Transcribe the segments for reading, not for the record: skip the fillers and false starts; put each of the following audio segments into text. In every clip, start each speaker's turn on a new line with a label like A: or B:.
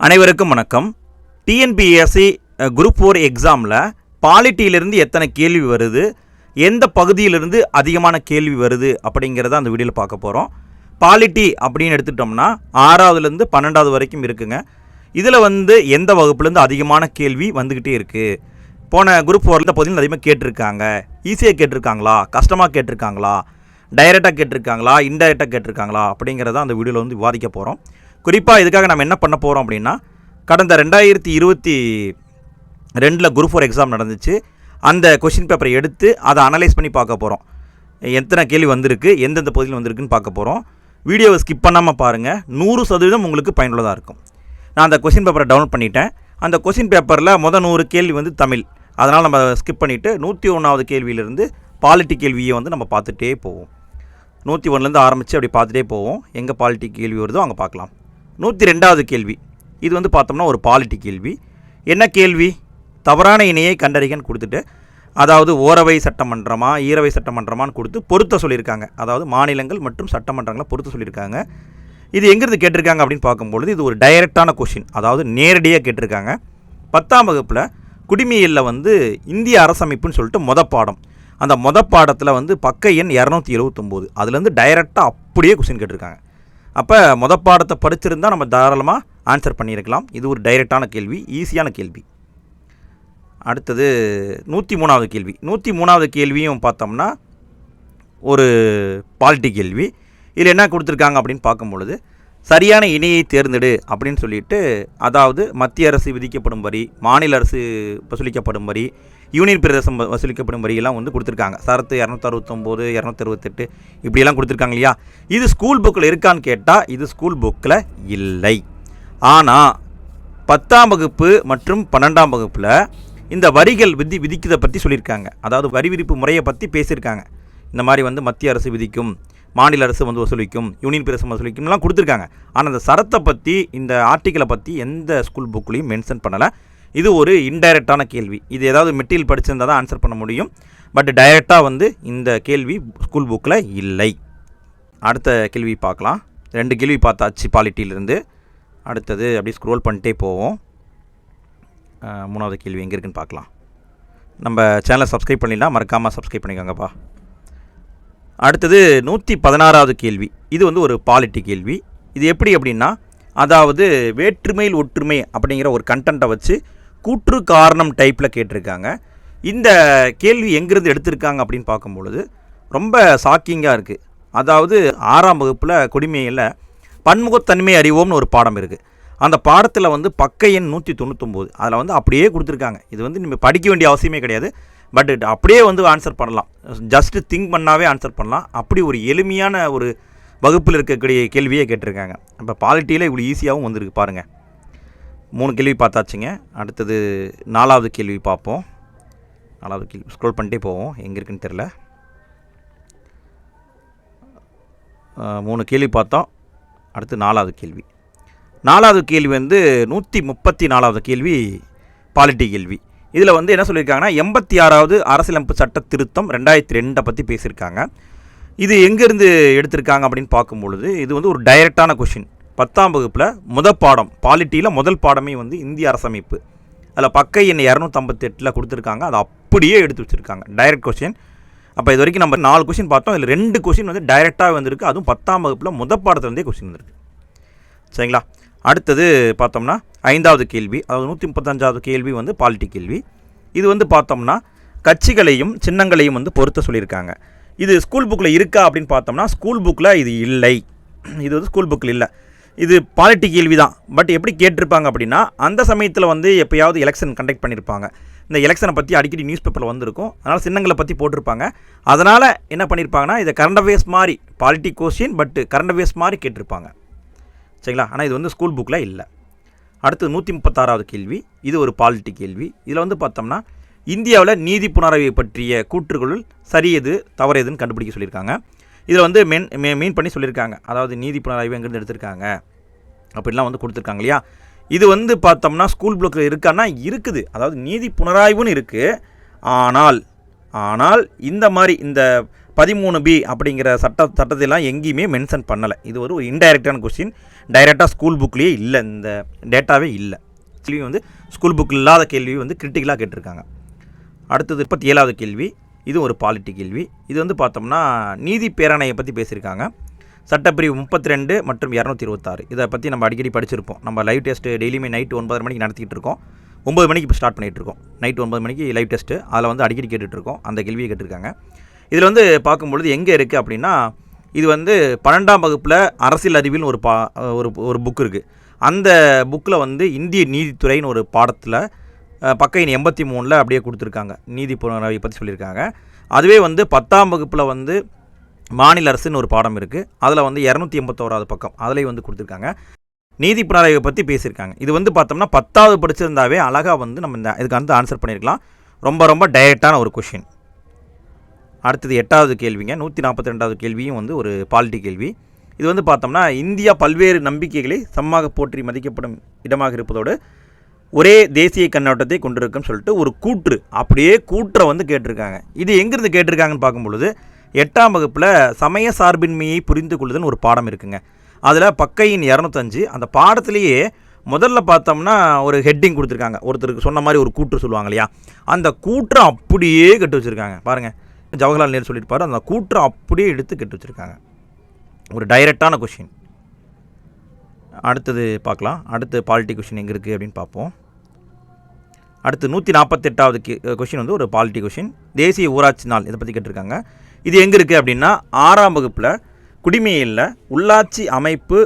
A: அனைவருக்கும் வணக்கம். TNPSC group 4 எக்ஸாமில் பாலிட்டியிலிருந்து எத்தனை கேள்வி வருது, எந்த பகுதியிலிருந்து அதிகமான கேள்வி வருது அப்படிங்கிறத அந்த வீடியோவில் பார்க்க போகிறோம். பாலிட்டி அப்படின்னு எடுத்துட்டோம்னா 6வதுலேருந்து 12வது வரைக்கும் இருக்குங்க. இதில் எந்த வகுப்புலேருந்து அதிகமான கேள்வி வந்துக்கிட்டே இருக்குது. போன குரூப் 4 பகுதியில் அதிகமாக கேட்டிருக்காங்க. ஈஸியாக கேட்டிருக்காங்களா, கஷ்டமாக கேட்டிருக்காங்களா, டைரெக்டாக கேட்டிருக்காங்களா, இன்டைரக்டாக கேட்டிருக்காங்களா அப்படிங்கிறத அந்த வீடியோவில் விவாதிக்க போகிறோம். குறிப்பாக இதுக்காக நம்ம என்ன பண்ண போகிறோம் அப்படின்னா, கடந்த 2022 குரூப் 4 எக்ஸாம் நடந்துச்சு. அந்த கொஷின் பேப்பரை எடுத்து அதை அனலைஸ் பண்ணி பார்க்க போகிறோம். எத்தனை கேள்வி வந்திருக்கு, எந்தெந்த பகுதியில் வந்திருக்குன்னு பார்க்க போகிறோம். வீடியோவை ஸ்கிப் பண்ணாமல் பாருங்கள். 100% உங்களுக்கு பயனுள்ளதாக இருக்கும். நான் அந்த கொஷின் பேப்பரை டவுன்லோட் பண்ணிட்டேன். அந்த கொஷின் பேப்பரில் 100 கேள்வி தமிழ். அதனால் நம்ம ஸ்கிப் பண்ணிவிட்டு 101வது கேள்வியிலிருந்து பாலிட்டி கேள்வியை நம்ம பார்த்துட்டே போவோம். 101லேருந்து ஆரம்பித்து அப்படி பார்த்துட்டே போவோம். எங்கே பாலிட்டி கேள்வி வருதோ அங்கே பார்க்கலாம். 102வது கேள்வி இது பார்த்தோம்னா ஒரு பாலிட்டி கேள்வி. என்ன கேள்வி? தவறான இணையை கண்டறிகன்னு கொடுத்துட்டு, அதாவது ஓரவை சட்டமன்றமா ஈரவை சட்டமன்றமான்னு கொடுத்து பொருத்த சொல்லியிருக்காங்க. அதாவது மாநிலங்கள் மற்றும் சட்டமன்றங்களை பொருத்த சொல்லியிருக்காங்க. இது எங்கிருந்து கேட்டிருக்காங்க அப்படின்னு பார்க்கும்பொழுது இது ஒரு டைரக்டான கொஷின், அதாவது நேரடியாக கேட்டிருக்காங்க. 10ஆம் வகுப்பில் குடிமையியலில் இந்திய அரசமைப்புன்னு சொல்லிட்டு பாடம். அந்த பாடத்தில் பக்க எண் 279. அதுலேருந்து டைரெக்டாக அப்படியே கொஷின் கேட்டிருக்காங்க. அப்போ பாடத்தை படிச்சிருந்தால் நம்ம தாராளமாக ஆன்சர் பண்ணியிருக்கலாம். இது ஒரு டைரெக்டான கேள்வி, ஈஸியான கேள்வி. அடுத்தது 103வது கேள்வி. 103வது கேள்வியும் பார்த்தோம்னா ஒரு பாலிட்டி கேள்வி. இதில் என்ன கொடுத்துருக்காங்க அப்படின்னு பார்க்கும்பொழுது, சரியான இணையை தேர்ந்தெடு அப்படின்னு சொல்லிட்டு, அதாவது மத்திய அரசு விதிக்கப்படும் வரி, மாநில அரசு வசூலிக்கப்படும் வரி, யூனியன் பிரதேசம் வசூலிக்கப்படும் வரியெல்லாம் கொடுத்துருக்காங்க. சரத்து 269, 268 இப்படியெல்லாம் கொடுத்துருக்காங்க இல்லையா. இது ஸ்கூல் புக்கில் இருக்கான்னு கேட்டால் இது ஸ்கூல் புக்கில் இல்லை. ஆனால் 10ஆம் வகுப்பு மற்றும் 12ஆம் வகுப்பில் இந்த வரிகள் விதிக்கிறதை பற்றி சொல்லியிருக்காங்க. அதாவது வரி விதிப்பு முறையை பற்றி பேசியிருக்காங்க. இந்த மாதிரி மத்திய அரசு விதிக்கும், மாநில அரசு வசூலிக்கும், யூனியன் பிரதேசம் வசூலிக்கும்லாம் கொடுத்துருக்காங்க. ஆனால் அந்த சரத்தை பற்றி, இந்த ஆர்டிக்கலை பற்றி எந்த ஸ்கூல் புக்லேயும் மென்ஷன் பண்ணலை. இது ஒரு இன்டைரக்டான கேள்வி. இது ஏதாவது மெட்டீரியல் படிச்சிருந்தால் தான் ஆன்சர் பண்ண முடியும். பட் டைரெக்டாக இந்த கேள்வி ஸ்கூல் புக்கில் இல்லை. அடுத்த கேள்வி பார்க்கலாம். 2 கேள்வி பார்த்தாச்சு பாலிட்டியிலிருந்து. அடுத்தது அப்படி ஸ்க்ரோல் பண்ணிட்டே போவோம். 3வது கேள்வி எங்கே இருக்குன்னு பார்க்கலாம். நம்ம சேனலை சப்ஸ்கிரைப் பண்ணிடலாம், மறக்காமல் சப்ஸ்கிரைப் பண்ணிக்கோங்கப்பா. அடுத்தது 116வது கேள்வி. இது ஒரு பாலிட்டி கேள்வி. இது எப்படி அப்படின்னா, அதாவது வேற்றுமையில் ஒற்றுமை அப்படிங்கிற ஒரு கண்டென்ட்டை வச்சு கூற்று காரணம் டைப்பில் கேட்டிருக்காங்க. இந்த கேள்வி எங்கேருந்து எடுத்திருக்காங்க அப்படின்னு பார்க்கும்பொழுது ரொம்ப ஷாக்கிங்காக இருக்குது. அதாவது 6ஆம் வகுப்பில் குடிமையில் பன்முகத்தன்மை அறிவோம்னு ஒரு பாடம் இருக்குது. அந்த பாடத்தில் பக்க எண் 199. அதில் அப்படியே கொடுத்துருக்காங்க. இது நீங்கள் படிக்க வேண்டிய அவசியமே கிடையாது. பட் அப்படியே ஆன்சர் பண்ணலாம். ஜஸ்ட்டு திங்க் பண்ணாவே ஆன்சர் பண்ணலாம். அப்படி ஒரு எளிமையான ஒரு வகுப்பில் இருக்கக்கூடிய கேள்வியே கேட்டிருக்காங்க. இப்போ பாலிட்டியில் இவ்வளோ ஈஸியாகவும் வந்திருக்கு பாருங்கள். 3 கேள்வி பார்த்தாச்சுங்க. அடுத்தது 4வது கேள்வி பார்ப்போம். 4வது கேள்வி ஸ்க்ரோல் பண்ணிட்டே போவோம், எங்கே இருக்குன்னு தெரில. 3 கேள்வி பார்த்தோம். அடுத்து 4வது கேள்வி. 4வது கேள்வி 134வது கேள்வி பாலிட்டி கேள்வி. இதில் என்ன சொல்லியிருக்காங்கன்னா, 86வது அரசியலமைப்பு சட்ட திருத்தம் 2002 பற்றி பேசியிருக்காங்க. இது எங்கேருந்து எடுத்திருக்காங்க அப்படின்னு பார்க்கும்பொழுது இது ஒரு டைரெக்டான கொஷின். 10ஆம் வகுப்பில் பாடம் பாலிட்டியில் முதல் பாடமே இந்திய அரசமைப்பு. அதில் பக்க எண் 258 கொடுத்துருக்காங்க. அதை அப்படியே எடுத்து வச்சுருக்காங்க. Direct question. அப்போ இது வரைக்கும் நம்ம 4 கொஷின் பார்த்தோம். இதில் 2 கொஷின் டைரெக்டாக வந்திருக்கு. அதுவும் 10ஆம் வகுப்பில் பாடத்துலேருந்தே கொஷின் வந்திருக்கு. சரிங்களா. அடுத்தது பார்த்தோம்னா 5வது கேள்வி, அதாவது 135வது கேள்வி பாலிட்டி கேள்வி. இது பார்த்தோம்னா கட்சிகளையும் சின்னங்களையும் பொருத்த சொல்லியிருக்காங்க. இது ஸ்கூல் புக்கில் இருக்கா அப்படின்னு பார்த்தோம்னா ஸ்கூல் புக்கில் இது இல்லை. இது ஸ்கூல் புக்கில் இல்லை. இது பாலிட்டி கேள்வி தான். பட் எப்படி கேட்டிருப்பாங்க அப்படின்னா, அந்த சமயத்தில் எப்போயாவது எலெக்ஷன் கண்டக்ட் பண்ணியிருப்பாங்க. இந்த எலெக்ஷனை பற்றி அடிக்கடி நியூஸ் பேப்பரில் வந்திருக்கும். அதனால் சின்னங்களை பற்றி போட்டிருப்பாங்க. அதனால் என்ன பண்ணியிருப்பாங்கன்னா, இதை கரண்ட் அஃபேர்ஸ் மாதிரி polity question but current affairs மாதிரி கேட்டிருப்பாங்க. சரிங்களா. ஆனால் இது ஸ்கூல் புக்கில் இல்லை. அடுத்து 136வது கேள்வி. இது ஒரு பாலிட்டி கேள்வி. இதில் பார்த்தோம்னா, இந்தியாவில் நீதி புனரமைவை பற்றிய கூற்றுகளுள் சரியது தவறதுன்னு கண்டுபிடிக்க சொல்லியிருக்காங்க. இதில் மீன் பண்ணி சொல்லியிருக்காங்க. அதாவது நீதி புனரமைவு எங்கேருந்து எடுத்திருக்காங்க அப்படின்லாம் கொடுத்துருக்காங்க இல்லையா. இது பார்த்தோம்னா ஸ்கூல் புக்கில் இருக்கான்னா இருக்குது. அதாவது நீதி புனராய்வுன்னு இருக்குது. ஆனால் இந்த மாதிரி இந்த 13B அப்படிங்கிற சட்டத்தையெல்லாம் எங்கேயுமே மென்ஷன் பண்ணலை. இது ஒரு இன்டைரக்டான கொஸ்டின். டைரெக்டாக ஸ்கூல் புக்லேயே இல்லை, இந்த டேட்டாவே இல்லை. கேள்வி வந்து ஸ்கூல் புக்கில் இல்லாத கேள்வி வந்து கிரிட்டிக்கலாக கேட்டிருக்காங்க. அடுத்தது 37வது கேள்வி. இது ஒரு பாலிட்டி கேள்வி. இது வந்து பார்த்தோம்னா நீதி பேரணையை பற்றி பேசியிருக்காங்க. சட்டப்பிரிவு 32 மற்றும் 226 இதை பற்றி நம்ம அடிக்கடி படிச்சிருப்போம். நம்ம லைவ் டெஸ்ட்டு டெய்லியுமே நைட்டு 9:30 மணிக்கு நடத்திட்டு இருக்கோம். 9 மணிக்கு இப்போ ஸ்டார்ட் பண்ணிகிட்ருக்கோம். நைட்டு 9 மணிக்கு லைவ் டெஸ்ட்டு. அதில் வந்து அடிக்கடி கேட்டுட்ருக்கோம். அந்த கேள்வியை கேட்டிருக்காங்க. இதில் வந்து பார்க்கும்பொழுது எங்கே இருக்குது அப்படின்னா, இது வந்து 12ஆம் வகுப்பில் அரசியல் அறிவியல்னு ஒரு புக் இருக்குது. அந்த புக்கில் வந்து இந்திய நீதித்துறைன்னு ஒரு பாடத்தில் பக்க எண் 83 அப்படியே கொடுத்துருக்காங்க. நீதி புனராய்வை பற்றி சொல்லியிருக்காங்க. அதுவே வந்து 10ஆம் வகுப்பில் வந்து மாநில அரசுன்னு ஒரு பாடம் இருக்குது. அதில் வந்து 281வது பக்கம் அதிலே வந்து கொடுத்துருக்காங்க. நீதி புனராய்வை பற்றி பேசியிருக்காங்க. இது வந்து பார்த்தோம்னா 10வது படிச்சிருந்தாவே அழகாக வந்து நம்ம இதுக்கு வந்து ஆன்சர் பண்ணியிருக்கலாம். ரொம்ப ரொம்ப டைரெக்டான ஒரு கொஷின். அடுத்தது 8வது கேள்விங்க. 142வது கேள்வியும் வந்து ஒரு பாலிட்டி கேள்வி. இது வந்து பார்த்தோம்னா இந்தியா பல்வேறு நம்பிக்கைகளை சமமாக போற்றி மதிக்கப்படும் இடமாக இருப்பதோடு ஒரே தேசிய கண்ணோட்டத்தை கொண்டிருக்குன்னு சொல்லிட்டு ஒரு கூற்று, அப்படியே கூற்றை வந்து கேட்டிருக்காங்க. இது எங்கிருந்து கேட்டிருக்காங்கன்னு பார்க்கும்பொழுது 8ஆம் வகுப்பில் சமய சார்பின்மையை புரிந்து கொள்ளுதுன்னு ஒரு பாடம் இருக்குங்க. அதில் பக்க எண் 205 அந்த பாடத்திலேயே முதல்ல பார்த்தோம்னா ஒரு ஹெட்டிங் கொடுத்துருக்காங்க. ஒருத்தருக்கு சொன்ன மாதிரி ஒரு கூற்று சொல்லுவாங்க இல்லையா, அந்த கூற்றை அப்படியே கெட்டு வச்சுருக்காங்க. பாருங்கள், ஜவஹர்லால் நேரு சொல்லியிருப்பார், அந்த கூற்றை அப்படியே எடுத்து கெட்டு வச்சுருக்காங்க. ஒரு டைரெக்டான கொஷின். அடுத்தது பார்க்கலாம். அடுத்து பாலிட்டி கொஷின் எங்கே இருக்குது அப்படின்னு பார்ப்போம். அடுத்து 148வது கொஷின் வந்து ஒரு பாலிட்டி கொஷின். தேசிய ஊராட்சி நாள் இதை பற்றி கேட்டிருக்காங்க. இது எங்கே இருக்குது அப்படின்னா 6ஆம் வகுப்பில் குடிமையில் உள்ளாட்சி அமைப்பு,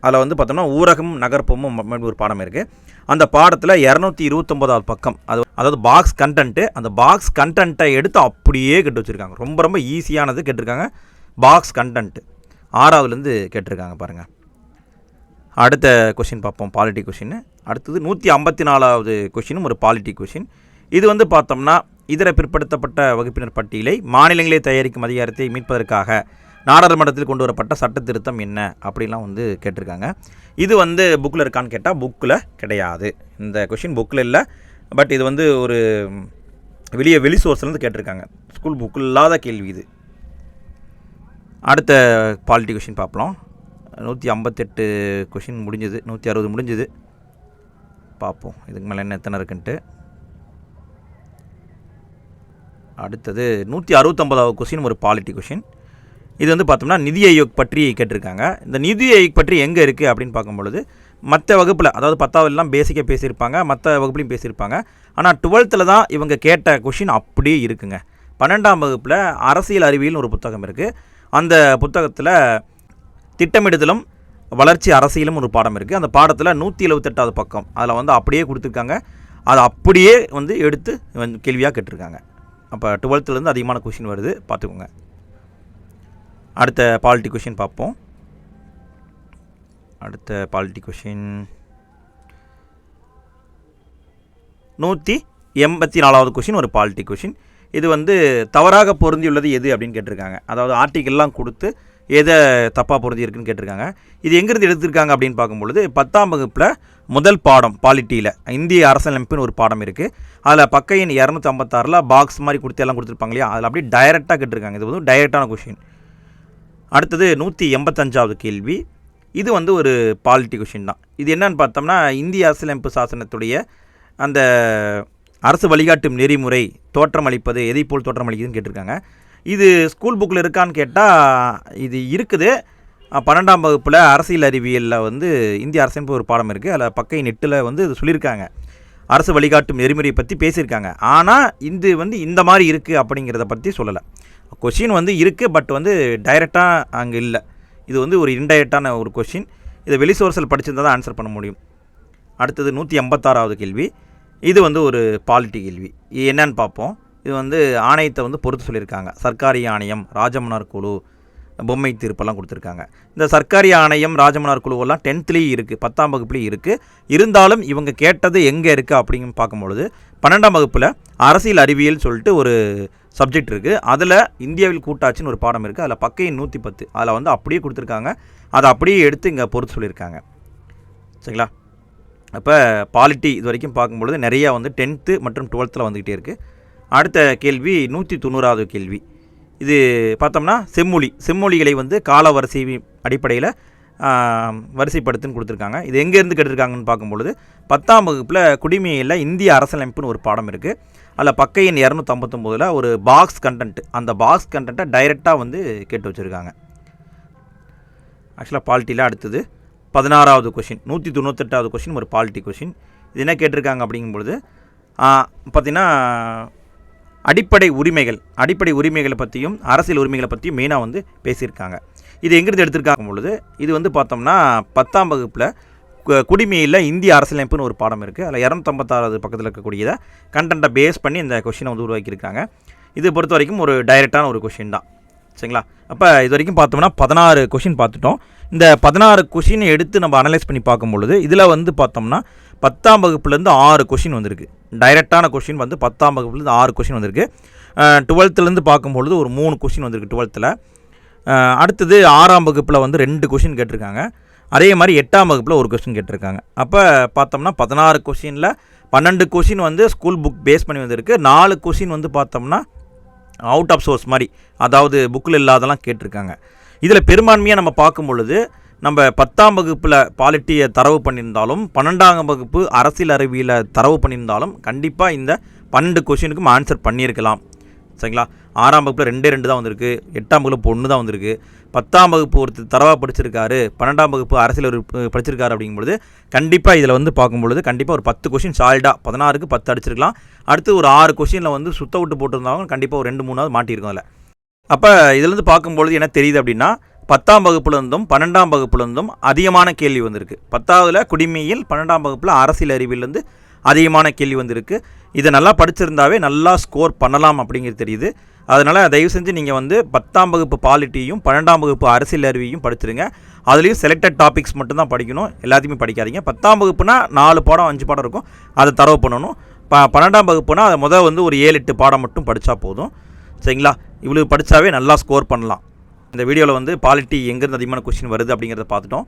A: அதில் வந்து பார்த்தோம்னா ஊரகம் நகர்ப்புறமும் ஒரு பாடம் இருக்குது. அந்த பாடத்தில் 229வது பக்கம், அதாவது பாக்ஸ் கண்டென்ட்டு. அந்த பாக்ஸ் கண்டென்ட்டை எடுத்து அப்படியே கேட்டு வச்சுருக்காங்க. ரொம்ப ரொம்ப ஈஸியானது கேட்டிருக்காங்க. பாக்ஸ் கண்டென்ட்டு 6வதுலேருந்து கேட்டிருக்காங்க பாருங்கள். அடுத்த கொஷின் பார்ப்போம், பாலிட்டி கொஷின். அடுத்தது 154வது கொஷினும் ஒரு பாலிட்டி கொஷின். இது வந்து பார்த்தோம்னா இதர பிற்படுத்தப்பட்ட வகுப்பினர் பட்டியலை மாநிலங்களே தயாரிக்கும் அதிகாரத்தை மீட்பதற்காக நாடாளுமன்றத்தில் கொண்டு வரப்பட்ட சட்ட திருத்தம் என்ன அப்படின்லாம் வந்து கேட்டிருக்காங்க. இது வந்து புக்கில் இருக்கான்னு கேட்டால் புக்கில் கிடையாது. இந்த கொஷின் புக்கில் இல்லை. பட் இது வந்து ஒரு வெளி சோர்ஸ்லேருந்து கேட்டிருக்காங்க. ஸ்கூல் புக்கில் இல்லாத கேள்வி இது. அடுத்த பாலிட்டி கொஷின் பார்ப்போம். 158 கொஷின் முடிஞ்சது, 160 முடிஞ்சது. பார்ப்போம் இதுக்கு மேலே என்ன எத்தனை இருக்குன்ட்டு. அடுத்தது 169வது கொஷின் ஒரு பாலிட்டி கொஷின். இது வந்து பார்த்தோம்னா நிதி ஆயோக் பற்றி கேட்டிருக்காங்க. இந்த நிதி ஆயோக் பற்றி எங்கே இருக்குது அப்படின்னு பார்க்கும்பொழுது மற்ற வகுப்பில், அதாவது 10ஆவதுலாம் பேசிக்காக பேசியிருப்பாங்க, மற்ற வகுப்புலையும் பேசியிருப்பாங்க. ஆனால் 12th தான் இவங்க கேட்ட கொஷின் அப்படியே இருக்குங்க. 12ஆம் வகுப்பில் அரசியல் அறிவியல்னு ஒரு புத்தகம் இருக்குது. அந்த புத்தகத்தில் திட்டமிடுதலும் வளர்ச்சி அரசியலும் ஒரு பாடம் இருக்குது. அந்த பாடத்தில் 178வது பக்கம் அதில் வந்து அப்படியே கொடுத்துருக்காங்க. அதை அப்படியே வந்து எடுத்து கேள்வியாக கேட்டிருக்காங்க. அப்போ 12th அதிகமான கொஷின் வருது, பார்த்துக்கோங்க. அடுத்த பாலிட்டி கொஷின் பார்ப்போம். அடுத்த பாலிட்டி கொஷின் 184வது கொஷின் ஒரு பாலிட்டி கொஷின். இது வந்து தவறாக பொருந்தியுள்ளது எது அப்படின்னு கேட்டிருக்காங்க. அதாவது ஆர்டிக்கல்லாம் கொடுத்து எதை தப்பாக பொருந்தி இருக்குன்னு கேட்டிருக்காங்க. இது எங்கேருந்து எடுத்திருக்காங்க அப்படின்னு பார்க்கும்பொழுது 10ஆம் வகுப்பில் முதல் பாடம் பாலிட்டியில் இந்திய அரசியலமைப்புன்னு ஒரு பாடம் இருக்குது. அதில் பக்க எண் 256 பாக்ஸ் மாதிரி கொடுத்து எல்லாம் கொடுத்துருப்பாங்க இல்லையா, அதில் அப்படியே டைரெக்டாக கேட்டிருக்காங்க. இது வந்து டைரெக்டான கொஷின். அடுத்தது 185வது கேள்வி. இது வந்து ஒரு பாலிட்டி கொஷின் தான். இது என்னன்னு பார்த்தோம்னா இந்திய அரசியலமைப்பு சாசனத்துடைய அந்த அரசு வழிகாட்டும் நெறிமுறை தோற்றமளிப்பது எதை போல் தோற்றமளிக்குதுன்னு கேட்டிருக்காங்க. இது ஸ்கூல் புக்கில் இருக்கான்னு கேட்டால் இது இருக்குது. 12ஆம் வகுப்பில் அரசியல் அறிவியலில் வந்து இந்திய அரசியலமைப்பு ஒரு பாடம் இருக்குது. அதில் பக்க எண் 8 வந்து இது சொல்லியிருக்காங்க. அரசு வழிகாட்டும் நெறிமுறையை பற்றி பேசியிருக்காங்க. ஆனால் இது வந்து இந்த மாதிரி இருக்குது அப்படிங்கிறத பற்றி சொல்லலை. கொஷின் வந்து இருக்குது, பட் வந்து டைரெக்டாக அங்கே இல்லை. இது வந்து ஒரு இன்டைரக்டான ஒரு கொஷின். இதை வெளி சோர்ஸில் படிச்சிருந்தால் தான் ஆன்சர் பண்ண முடியும். அடுத்தது 186வது கேள்வி. இது வந்து ஒரு பாலிட்டி கேள்வி. இது என்னன்னு பார்ப்போம். இது வந்து ஆணையத்தை வந்து பொறுத்து சொல்லியிருக்காங்க. சர்க்காரி ஆணையம், ராஜமன்னார் குழு, பொம்மை தீர்ப்பெல்லாம் கொடுத்துருக்காங்க. இந்த சர்க்காரி ஆணையம், ராஜமன்னார் குழுவெல்லாம் 10th இருக்குது, 10ஆம் வகுப்புலேயும் இருக்குது. இருந்தாலும் இவங்க கேட்டது எங்கே இருக்குது அப்படின்னு பார்க்கும்பொழுது 12ஆம் வகுப்பில் அரசியல் அறிவியல் சொல்லிட்டு ஒரு சப்ஜெக்ட் இருக்குது. அதில் இந்தியாவில் கூட்டாட்சின்னு ஒரு பாடம் இருக்குது. அதில் பக்க எண் 110 அதில் வந்து அப்படியே கொடுத்துருக்காங்க. அதை அப்படியே எடுத்து இங்கே பொறுத்து சொல்லியிருக்காங்க. சரிங்களா? அப்போ பாலிட்டி இது வரைக்கும் பார்க்கும்பொழுது நிறையா வந்து 10th மற்றும் 12th வந்துக்கிட்டே இருக்குது. அடுத்த கேள்வி 190வது கேள்வி. இது பார்த்தோம்னா செம்மொழிகளை வந்து கால வரிசை அடிப்படையில் வரிசைப்படுத்துன்னு கொடுத்துருக்காங்க. இது எங்கேருந்து கேட்டிருக்காங்கன்னு பார்க்கும்பொழுது 10ஆம் வகுப்பில் குடிமையில் இந்திய அரசியலமைப்புன்னு ஒரு பாடம் இருக்குது. அதில் பக்க எண் 259 ஒரு பாக்ஸ் கண்டென்ட், அந்த பாக்ஸ் கண்டென்ட்டை டைரெக்டாக வந்து கேட்டு வச்சுருக்காங்க. ஆக்சுவலாக பாலிட்டியில் அடுத்தது 16வது கொஷின், 198வது கொஷின் ஒரு பாலிட்டி கொஷின். இது என்ன கேட்டிருக்காங்க அப்படிங்கும்பொழுது பார்த்திங்கன்னா அடிப்படை உரிமைகளை பற்றியும் அரசியல் உரிமைகளை பற்றியும் மெயினாக வந்து பேசியிருக்காங்க. இது எங்கிருந்து எடுத்திருக்காங்க பொழுது இது வந்து பார்த்தோம்னா 10ஆம் வகுப்பில் குடிமையில் இந்திய அரசியலமைப்புன்னு ஒரு பாடம் இருக்குது. அதில் 256வது பக்கத்தில் இருக்கக்கூடியதை கண்டென்ட்டை பேஸ் பண்ணி இந்த கொஷினை வந்து உருவாக்கியிருக்காங்க. இது பொறுத்த வரைக்கும் ஒரு டைரெக்டான ஒரு கொஷின் தான், சரிங்களா? அப்போ இது வரைக்கும் பார்த்தோம்னா 16 கொஷின் பார்த்துட்டோம். இந்த 16 கொஷினை எடுத்து நம்ம அனலைஸ் பண்ணி பார்க்கும்பொழுது இதில் வந்து பார்த்தோம்னா 10ஆம் வகுப்புலேருந்து 6 கொஷின் வந்திருக்கு. டைரெக்டான கொஷின் வந்து 10ஆம் வகுப்புலேருந்து 6 கொஷின் வந்திருக்கு. 12லேருந்து பார்க்கும்பொழுது ஒரு 3 கொஷின் வந்திருக்கு 12ல். அடுத்தது 6ஆம் வகுப்பில் வந்து 2 கொஷின் கேட்டிருக்காங்க. அதே மாதிரி 8ஆம் வகுப்பில் ஒரு கொஷின் கேட்டிருக்காங்க. அப்போ பார்த்தோம்னா 16 கொஷினில் 12 கொஷின் வந்து ஸ்கூல் புக் பேஸ் பண்ணி வந்திருக்கு. 4 கொஷின் வந்து பார்த்தோம்னா அவுட் ஆஃப் சோர்ஸ் மாதிரி, அதாவது புக்கில் இல்லாதெல்லாம் கேட்டிருக்காங்க. இதில் பெரும்பான்மையாக நம்ம பார்க்கும் பொழுது நம்ம 10ஆம் வகுப்பில் பாலிட்டியை தரவு பண்ணியிருந்தாலும் 12ஆம் வகுப்பு அரசியல் அறிவியலை தரவு பண்ணியிருந்தாலும் கண்டிப்பாக இந்த 12 கொஷினுக்கும் ஆன்சர் பண்ணியிருக்கலாம், சரிங்களா? 6ஆம் வகுப்பில் 2 தான் வந்திருக்கு, 8ஆம் வகுப்பு 1 தான் வந்திருக்கு. 10ஆம் வகுப்பு ஒருத்தர் தரவாக படிச்சிருக்காரு, 12ஆம் வகுப்பு அரசியல் படிச்சிருக்காரு அப்படிங்கும்பொழுது கண்டிப்பாக இதில் வந்து பார்க்கும்பொழுது கண்டிப்பாக ஒரு 10 கொஷின் சால்டாக 16க்கு 10 அடிச்சிருக்கலாம். அடுத்து ஒரு 6 கொஷினில் வந்து சுத்த விட்டு போட்டிருந்தாங்க, கண்டிப்பாக ஒரு 2-3 மாட்டியிருக்கும் அதில். அப்போ இதிலேருந்து பார்க்கும்பொழுது என்ன தெரியுது அப்படின்னா 10ஆம் வகுப்புலேருந்தும் 12ஆம் வகுப்புலேருந்தும் அதிகமான கேள்வி வந்திருக்கு. 10ஆவதுல குடிமையில், 12ஆம் வகுப்பில் அரசியல் அறிவியலேருந்து அதிகமான கேள்வி வந்திருக்கு. இதை நல்லா படிச்சிருந்தாவே நல்லா ஸ்கோர் பண்ணலாம் அப்படிங்கிறது தெரியுது. அதனால் தயவு செஞ்சு நீங்கள் வந்து 10ஆம் வகுப்பு பாலிட்டியும் 12ஆம் வகுப்பு அரசியல் அறிவியையும் படிச்சிருங்க. அதுலேயும் செலக்டட் டாபிக்ஸ் மட்டும்தான் படிக்கணும், எல்லாத்தையுமே படிக்காதீங்க. 10ஆம் வகுப்புனா 4 பாடம் 5 பாடம் இருக்கும், அதை தரவு பண்ணணும். 12ஆம் வகுப்புனா அதை முதல் வந்து ஒரு 7-8 பாடம் மட்டும் படித்தா போதும், சரிங்களா? இவ்வளோ படித்தாவே நல்லா ஸ்கோர் பண்ணலாம். இந்த வீடியோவில் வந்து பாலிட்டி எங்கேருந்து அதிகமான கொஸ்டின் வருது அப்படிங்கிறத பார்த்துட்டோம்.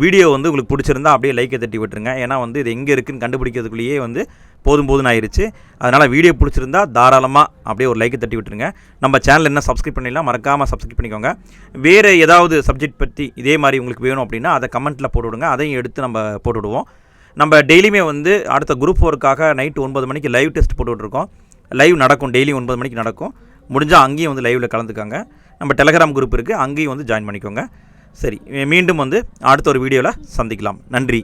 A: வீடியோ வந்து உங்களுக்கு பிடிச்சிருந்தா அப்படியே லைக்கை தட்டி விட்டுருங்க. ஏன்னா வந்து இது எங்கே இருக்குதுன்னு கண்டுபிடிக்கிறதுக்குள்ளேயே வந்து போதும்னு ஆயிடுச்சு. அதனால் வீடியோ பிடிச்சிருந்தா தாராளமாக அப்படியே ஒரு லைக்கை தட்டி விட்டுருங்க. நம்ம சேனல் என்ன சப்ஸ்கிரைப் பண்ணிடலாம், மறக்காமல் சப்ஸ்கிரைப் பண்ணிக்கோங்க. வேறு ஏதாவது சப்ஜெக்ட் பற்றி இதே மாதிரி உங்களுக்கு வேணும் அப்படின்னா அதை கமெண்ட்டில் போட்டு விடுங்க, அதையும் எடுத்து நம்ம போட்டு விடுவோம். நம்ம டெய்லியுமே வந்து அடுத்த குரூப் 4க்காக நைட்டு 9 மணிக்கு லைவ் டெஸ்ட் போட்டுட்ருக்கோம். லைவ் நடக்கும், டெய்லி 9 மணிக்கு நடக்கும். முடிஞ்சால் அங்கேயும் வந்து லைவில் கலந்துக்காங்க. நம்ம டெலகிராம் குரூப் இருக்குது, அங்கேயும் வந்து ஜாயின் பண்ணிக்கோங்க. சரி, மீண்டும் வந்து அடுத்த ஒரு வீடியோவில் சந்திக்கலாம். நன்றி.